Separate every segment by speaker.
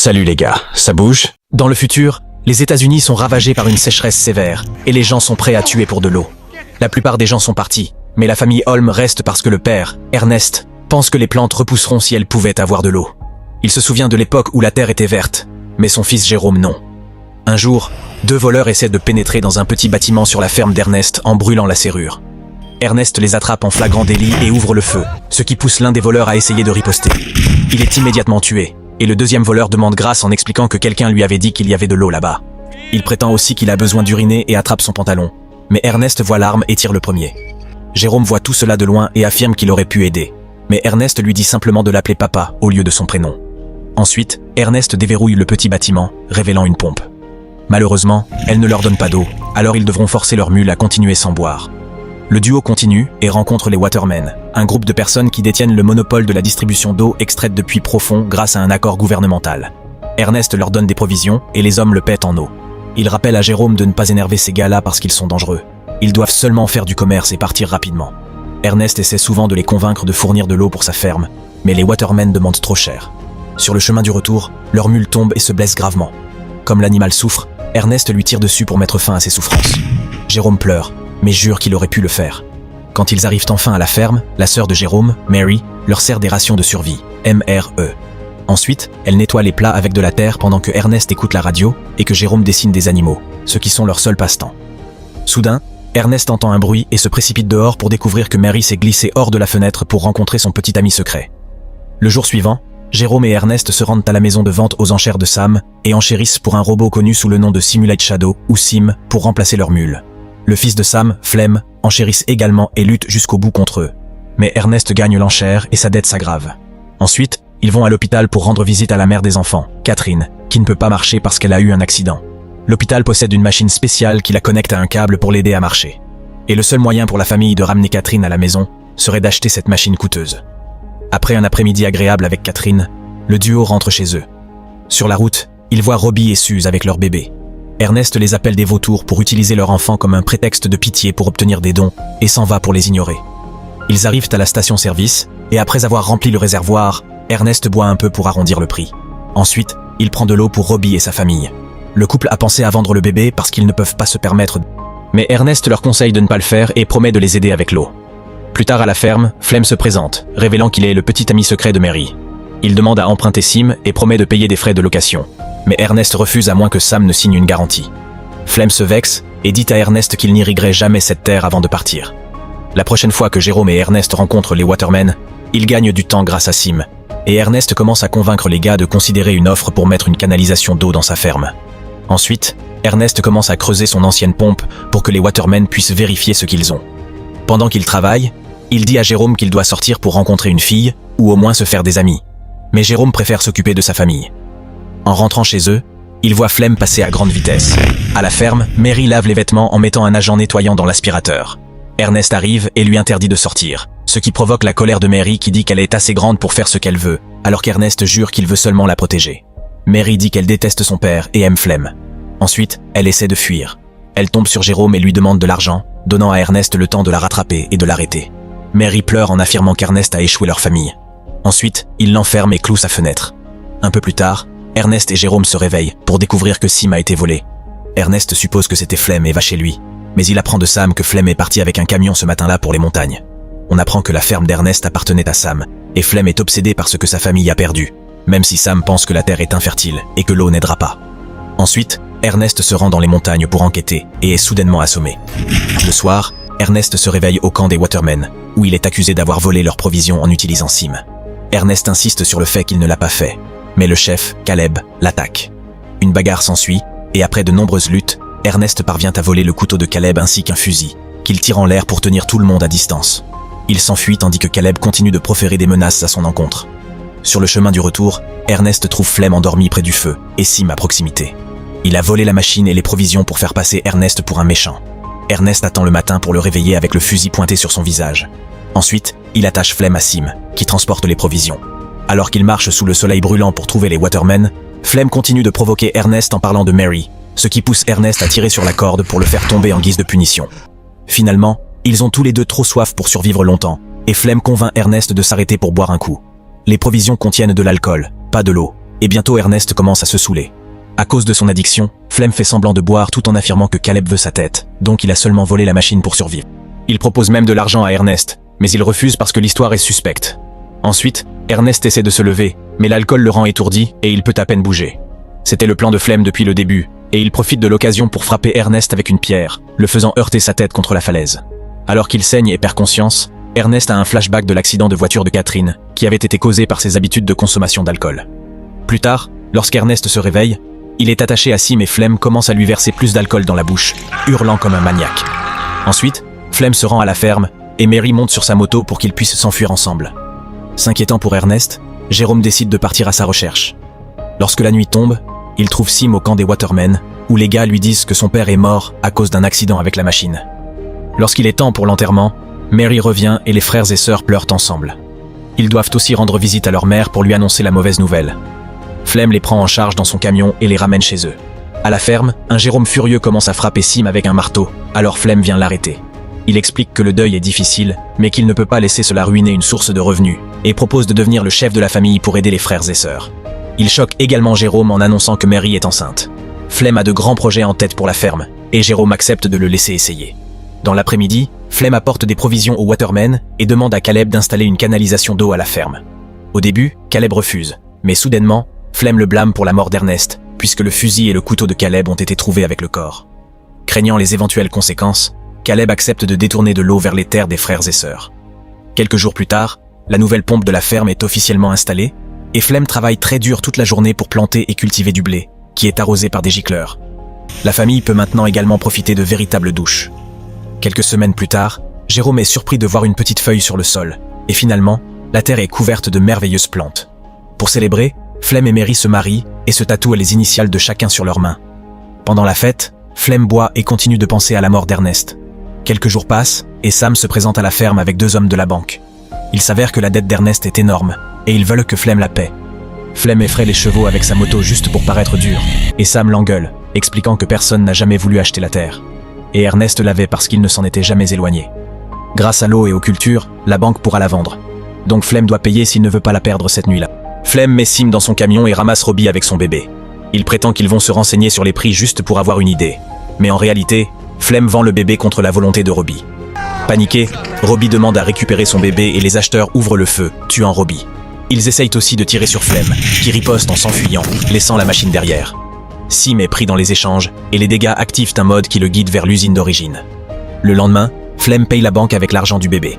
Speaker 1: Salut les gars, ça bouge? Dans le futur, les États-Unis sont ravagés par une sécheresse sévère et les gens sont prêts à tuer pour de l'eau. La plupart des gens sont partis, mais la famille Holm reste parce que le père, Ernest, pense que les plantes repousseront si elles pouvaient avoir de l'eau. Il se souvient de l'époque où la terre était verte, mais son fils Jérôme non. Un jour, 2 voleurs essaient de pénétrer dans un petit bâtiment sur la ferme d'Ernest en brûlant la serrure. Ernest les attrape en flagrant délit et ouvre le feu, ce qui pousse l'un des voleurs à essayer de riposter. Il est immédiatement tué, et le deuxième voleur demande grâce en expliquant que quelqu'un lui avait dit qu'il y avait de l'eau là-bas. Il prétend aussi qu'il a besoin d'uriner et attrape son pantalon, mais Ernest voit l'arme et tire le premier. Jérôme voit tout cela de loin et affirme qu'il aurait pu aider, mais Ernest lui dit simplement de l'appeler papa au lieu de son prénom. Ensuite, Ernest déverrouille le petit bâtiment, révélant une pompe. Malheureusement, elle ne leur donne pas d'eau, alors ils devront forcer leur mule à continuer sans boire. Le duo continue et rencontre les Watermen, un groupe de personnes qui détiennent le monopole de la distribution d'eau extraite de puits profonds grâce à un accord gouvernemental. Ernest leur donne des provisions et les hommes le pètent en eau. Il rappelle à Jérôme de ne pas énerver ces gars-là parce qu'ils sont dangereux. Ils doivent seulement faire du commerce et partir rapidement. Ernest essaie souvent de les convaincre de fournir de l'eau pour sa ferme, mais les Watermen demandent trop cher. Sur le chemin du retour, leur mule tombe et se blesse gravement. Comme l'animal souffre, Ernest lui tire dessus pour mettre fin à ses souffrances. Jérôme pleure, mais jure qu'il aurait pu le faire. Quand ils arrivent enfin à la ferme, la sœur de Jérôme, Mary, leur sert des rations de survie, MRE. Ensuite, elle nettoie les plats avec de la terre pendant que Ernest écoute la radio et que Jérôme dessine des animaux, ce qui sont leurs seuls passe-temps. Soudain, Ernest entend un bruit et se précipite dehors pour découvrir que Mary s'est glissée hors de la fenêtre pour rencontrer son petit ami secret. Le jour suivant, Jérôme et Ernest se rendent à la maison de vente aux enchères de Sam et enchérissent pour un robot connu sous le nom de Simulate Shadow ou Sim pour remplacer leur mule. Le fils de Sam, Flem, enchérissent également et lutte jusqu'au bout contre eux. Mais Ernest gagne l'enchère et sa dette s'aggrave. Ensuite, ils vont à l'hôpital pour rendre visite à la mère des enfants, Catherine, qui ne peut pas marcher parce qu'elle a eu un accident. L'hôpital possède une machine spéciale qui la connecte à un câble pour l'aider à marcher. Et le seul moyen pour la famille de ramener Catherine à la maison serait d'acheter cette machine coûteuse. Après un après-midi agréable avec Catherine, le duo rentre chez eux. Sur la route, ils voient Robbie et Suze avec leur bébé. Ernest les appelle des vautours pour utiliser leur enfant comme un prétexte de pitié pour obtenir des dons et s'en va pour les ignorer. Ils arrivent à la station-service et après avoir rempli le réservoir, Ernest boit un peu pour arrondir le prix. Ensuite, il prend de l'eau pour Robbie et sa famille. Le couple a pensé à vendre le bébé parce qu'ils ne peuvent pas se permettre. Mais Ernest leur conseille de ne pas le faire et promet de les aider avec l'eau. Plus tard à la ferme, Flem se présente, révélant qu'il est le petit ami secret de Mary. Il demande à emprunter Sim et promet de payer des frais de location. Mais Ernest refuse à moins que Sam ne signe une garantie. Flem se vexe et dit à Ernest qu'il n'irriguerait jamais cette terre avant de partir. La prochaine fois que Jérôme et Ernest rencontrent les Watermen, ils gagnent du temps grâce à Sim, et Ernest commence à convaincre les gars de considérer une offre pour mettre une canalisation d'eau dans sa ferme. Ensuite, Ernest commence à creuser son ancienne pompe pour que les Watermen puissent vérifier ce qu'ils ont. Pendant qu'il travaille, il dit à Jérôme qu'il doit sortir pour rencontrer une fille, ou au moins se faire des amis. Mais Jérôme préfère s'occuper de sa famille. En rentrant chez eux, il voit Flem passer à grande vitesse. À la ferme, Mary lave les vêtements en mettant un agent nettoyant dans l'aspirateur. Ernest arrive et lui interdit de sortir, ce qui provoque la colère de Mary qui dit qu'elle est assez grande pour faire ce qu'elle veut, alors qu'Ernest jure qu'il veut seulement la protéger. Mary dit qu'elle déteste son père et aime Flem. Ensuite, elle essaie de fuir. Elle tombe sur Jérôme et lui demande de l'argent, donnant à Ernest le temps de la rattraper et de l'arrêter. Mary pleure en affirmant qu'Ernest a échoué leur famille. Ensuite, il l'enferme et cloue sa fenêtre. Un peu plus tard, Ernest et Jérôme se réveillent pour découvrir que Sim a été volé. Ernest suppose que c'était Flem et va chez lui, mais il apprend de Sam que Flem est parti avec un camion ce matin-là pour les montagnes. On apprend que la ferme d'Ernest appartenait à Sam, et Flem est obsédé par ce que sa famille a perdu, même si Sam pense que la terre est infertile et que l'eau n'aidera pas. Ensuite, Ernest se rend dans les montagnes pour enquêter et est soudainement assommé. Le soir, Ernest se réveille au camp des Watermen, où il est accusé d'avoir volé leurs provisions en utilisant Sim. Ernest insiste sur le fait qu'il ne l'a pas fait, mais le chef, Caleb, l'attaque. Une bagarre s'ensuit, et après de nombreuses luttes, Ernest parvient à voler le couteau de Caleb ainsi qu'un fusil, qu'il tire en l'air pour tenir tout le monde à distance. Il s'enfuit tandis que Caleb continue de proférer des menaces à son encontre. Sur le chemin du retour, Ernest trouve Flem endormi près du feu, et Sim à proximité. Il a volé la machine et les provisions pour faire passer Ernest pour un méchant. Ernest attend le matin pour le réveiller avec le fusil pointé sur son visage. Ensuite, il attache Flem à Sim, qui transporte les provisions. Alors qu'il marche sous le soleil brûlant pour trouver les Watermen, Flem continue de provoquer Ernest en parlant de Mary, ce qui pousse Ernest à tirer sur la corde pour le faire tomber en guise de punition. Finalement, ils ont tous les deux trop soif pour survivre longtemps, et Flem convainc Ernest de s'arrêter pour boire un coup. Les provisions contiennent de l'alcool, pas de l'eau, Et bientôt Ernest commence à se saouler. À cause de son addiction, Flem fait semblant de boire tout en affirmant que Caleb veut sa tête, donc il a seulement volé la machine pour survivre. Il propose même de l'argent à Ernest, mais il refuse parce que l'histoire est suspecte. Ensuite, Ernest essaie de se lever, mais l'alcool le rend étourdi et il peut à peine bouger. C'était le plan de Flem depuis le début, et il profite de l'occasion pour frapper Ernest avec une pierre, le faisant heurter sa tête contre la falaise. Alors qu'il saigne et perd conscience, Ernest a un flashback de l'accident de voiture de Catherine, qui avait été causé par ses habitudes de consommation d'alcool. Plus tard, lorsqu'Ernest se réveille, il est attaché à Sim et Flem commence à lui verser plus d'alcool dans la bouche, hurlant comme un maniaque. Ensuite, Flem se rend à la ferme, et Mary monte sur sa moto pour qu'ils puissent s'enfuir ensemble. S'inquiétant pour Ernest, Jérôme décide de partir à sa recherche. Lorsque la nuit tombe, il trouve Sim au camp des Watermen, où les gars lui disent que son père est mort à cause d'un accident avec la machine. Lorsqu'il est temps pour l'enterrement, Mary revient et les frères et sœurs pleurent ensemble. Ils doivent aussi rendre visite à leur mère pour lui annoncer la mauvaise nouvelle. Flem les prend en charge dans son camion et les ramène chez eux. À la ferme, un Jérôme furieux commence à frapper Sim avec un marteau, alors Flem vient l'arrêter. Il explique que le deuil est difficile, mais qu'il ne peut pas laisser cela ruiner une source de revenus, et propose de devenir le chef de la famille pour aider les frères et sœurs. Il choque également Jérôme en annonçant que Mary est enceinte. Flem a de grands projets en tête pour la ferme, et Jérôme accepte de le laisser essayer. Dans l'après-midi, Flem apporte des provisions aux Watermen et demande à Caleb d'installer une canalisation d'eau à la ferme. Au début, Caleb refuse, mais soudainement, Flem le blâme pour la mort d'Ernest, puisque le fusil et le couteau de Caleb ont été trouvés avec le corps. Craignant les éventuelles conséquences, Caleb accepte de détourner de l'eau vers les terres des frères et sœurs. Quelques jours plus tard, la nouvelle pompe de la ferme est officiellement installée, et Flem travaille très dur toute la journée pour planter et cultiver du blé, qui est arrosé par des gicleurs. La famille peut maintenant également profiter de véritables douches. Quelques semaines plus tard, Jérôme est surpris de voir une petite feuille sur le sol, et finalement, la terre est couverte de merveilleuses plantes. Pour célébrer, Flem et Mary se marient et se tatouent les initiales de chacun sur leurs mains. Pendant la fête, Flem boit et continue de penser à la mort d'Ernest. Quelques jours passent, et Sam se présente à la ferme avec 2 hommes de la banque. Il s'avère que la dette d'Ernest est énorme, et ils veulent que Flem la paie. Flem effraie les chevaux avec sa moto juste pour paraître dur, et Sam l'engueule, expliquant que personne n'a jamais voulu acheter la terre. Et Ernest l'avait parce qu'il ne s'en était jamais éloigné. Grâce à l'eau et aux cultures, la banque pourra la vendre. Donc Flem doit payer s'il ne veut pas la perdre cette nuit-là. Flem met Sim dans son camion et ramasse Robbie avec son bébé. Il prétend qu'ils vont se renseigner sur les prix juste pour avoir une idée. Mais en réalité, Flem vend le bébé contre la volonté de Robbie. Paniqué, Robbie demande à récupérer son bébé et les acheteurs ouvrent le feu, tuant Robbie. Ils essayent aussi de tirer sur Flem, qui riposte en s'enfuyant, laissant la machine derrière. Sim est pris dans les échanges, et les dégâts activent un mode qui le guide vers l'usine d'origine. Le lendemain, Flem paye la banque avec l'argent du bébé.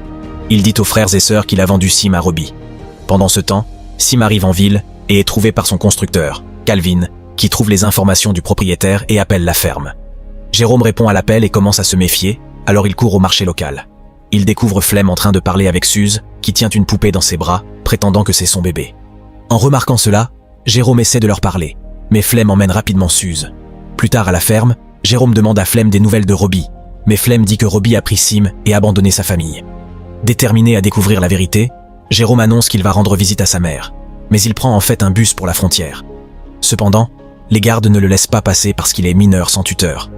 Speaker 1: Il dit aux frères et sœurs qu'il a vendu Sim à Robbie. Pendant ce temps, Sim arrive en ville et est trouvé par son constructeur, Calvin, qui trouve les informations du propriétaire et appelle la ferme. Jérôme répond à l'appel et commence à se méfier, alors il court au marché local. Il découvre Flem en train de parler avec Suze, qui tient une poupée dans ses bras, prétendant que c'est son bébé. En remarquant cela, Jérôme essaie de leur parler, mais Flem emmène rapidement Suze. Plus tard à la ferme, Jérôme demande à Flem des nouvelles de Robbie, mais Flem dit que Robbie a pris Sim et abandonné sa famille. Déterminé à découvrir la vérité, Jérôme annonce qu'il va rendre visite à sa mère, mais il prend en fait un bus pour la frontière. Cependant, les gardes ne le laissent pas passer parce qu'il est mineur sans tuteur.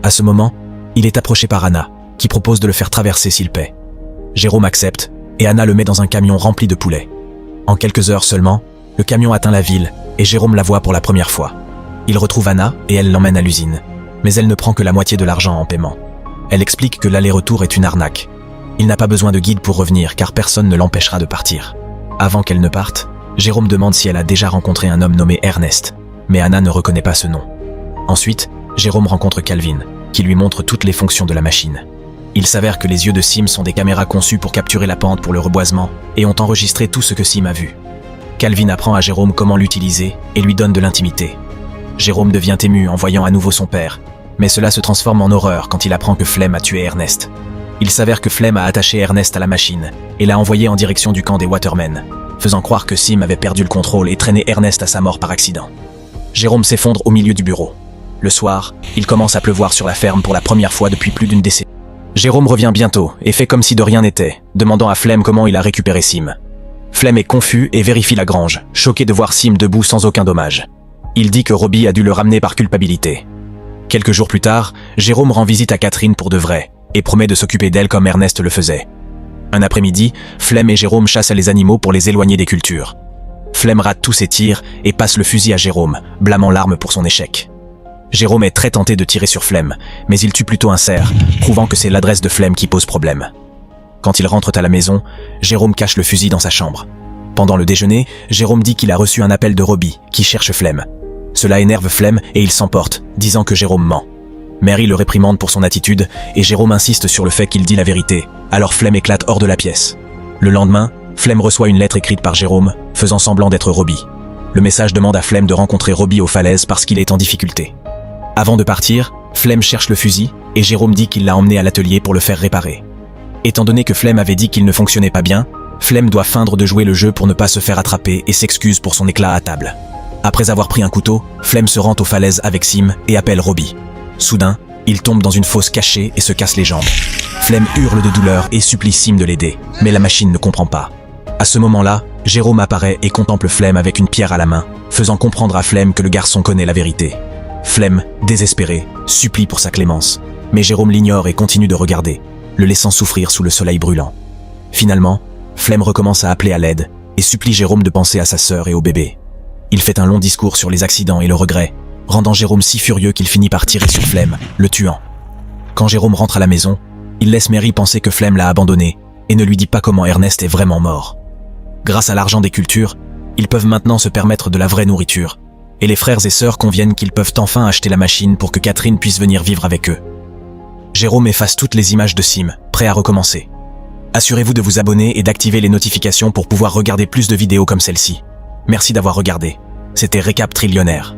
Speaker 1: À ce moment, il est approché par Anna, qui propose de le faire traverser s'il paie. Jérôme accepte, et Anna le met dans un camion rempli de poulets. En quelques heures seulement, le camion atteint la ville, et Jérôme la voit pour la première fois. Il retrouve Anna, et elle l'emmène à l'usine. Mais elle ne prend que la moitié de l'argent en paiement. Elle explique que l'aller-retour est une arnaque. Il n'a pas besoin de guide pour revenir, car personne ne l'empêchera de partir. Avant qu'elle ne parte, Jérôme demande si elle a déjà rencontré un homme nommé Ernest, mais Anna ne reconnaît pas ce nom. Ensuite, Jérôme rencontre Calvin, qui lui montre toutes les fonctions de la machine. Il s'avère que les yeux de Sim sont des caméras conçues pour capturer la pente pour le reboisement et ont enregistré tout ce que Sim a vu. Calvin apprend à Jérôme comment l'utiliser et lui donne de l'intimité. Jérôme devient ému en voyant à nouveau son père, mais cela se transforme en horreur quand il apprend que Flem a tué Ernest. Il s'avère que Flem a attaché Ernest à la machine et l'a envoyé en direction du camp des Watermen, faisant croire que Sim avait perdu le contrôle et traîné Ernest à sa mort par accident. Jérôme s'effondre au milieu du bureau. Le soir, il commence à pleuvoir sur la ferme pour la première fois depuis plus d'une décennie. Jérôme revient bientôt et fait comme si de rien n'était, demandant à Flem comment il a récupéré Sim. Flem est confus et vérifie la grange, choqué de voir Sim debout sans aucun dommage. Il dit que Robbie a dû le ramener par culpabilité. Quelques jours plus tard, Jérôme rend visite à Catherine pour de vrai, et promet de s'occuper d'elle comme Ernest le faisait. Un après-midi, Flem et Jérôme chassent les animaux pour les éloigner des cultures. Flemme rate tous ses tirs et passe le fusil à Jérôme, blâmant l'arme pour son échec. Jérôme est très tenté de tirer sur Flemme, mais il tue plutôt un cerf, prouvant que c'est l'adresse de Flemme qui pose problème. Quand ils rentrent à la maison, Jérôme cache le fusil dans sa chambre. Pendant le déjeuner, Jérôme dit qu'il a reçu un appel de Robbie, qui cherche Flemme. Cela énerve Flemme et il s'emporte, disant que Jérôme ment. Mary le réprimande pour son attitude et Jérôme insiste sur le fait qu'il dit la vérité, alors Flemme éclate hors de la pièce. Le lendemain, Flemme reçoit une lettre écrite par Jérôme, faisant semblant d'être Robbie. Le message demande à Flemme de rencontrer Robbie aux falaises parce qu'il est en difficulté. Avant de partir, Flemme cherche le fusil et Jérôme dit qu'il l'a emmené à l'atelier pour le faire réparer. Étant donné que Flemme avait dit qu'il ne fonctionnait pas bien, Flemme doit feindre de jouer le jeu pour ne pas se faire attraper et s'excuse pour son éclat à table. Après avoir pris un couteau, Flemme se rend aux falaises avec Sim et appelle Robbie. Soudain, il tombe dans une fosse cachée et se casse les jambes. Flemme hurle de douleur et supplie Sim de l'aider, mais la machine ne comprend pas. À ce moment-là, Jérôme apparaît et contemple Flemme avec une pierre à la main, faisant comprendre à Flemme que le garçon connaît la vérité. Flemme, désespéré, supplie pour sa clémence, mais Jérôme l'ignore et continue de regarder, le laissant souffrir sous le soleil brûlant. Finalement, Flemme recommence à appeler à l'aide et supplie Jérôme de penser à sa sœur et au bébé. Il fait un long discours sur les accidents et le regret, rendant Jérôme si furieux qu'il finit par tirer sur Flemme, le tuant. Quand Jérôme rentre à la maison, il laisse Mary penser que Flemme l'a abandonné et ne lui dit pas comment Ernest est vraiment mort. Grâce à l'argent des cultures, ils peuvent maintenant se permettre de la vraie nourriture, et les frères et sœurs conviennent qu'ils peuvent enfin acheter la machine pour que Catherine puisse venir vivre avec eux. Jérôme efface toutes les images de Sim, prêt à recommencer. Assurez-vous de vous abonner et d'activer les notifications pour pouvoir regarder plus de vidéos comme celle-ci. Merci d'avoir regardé. C'était Récap Trillionnaire.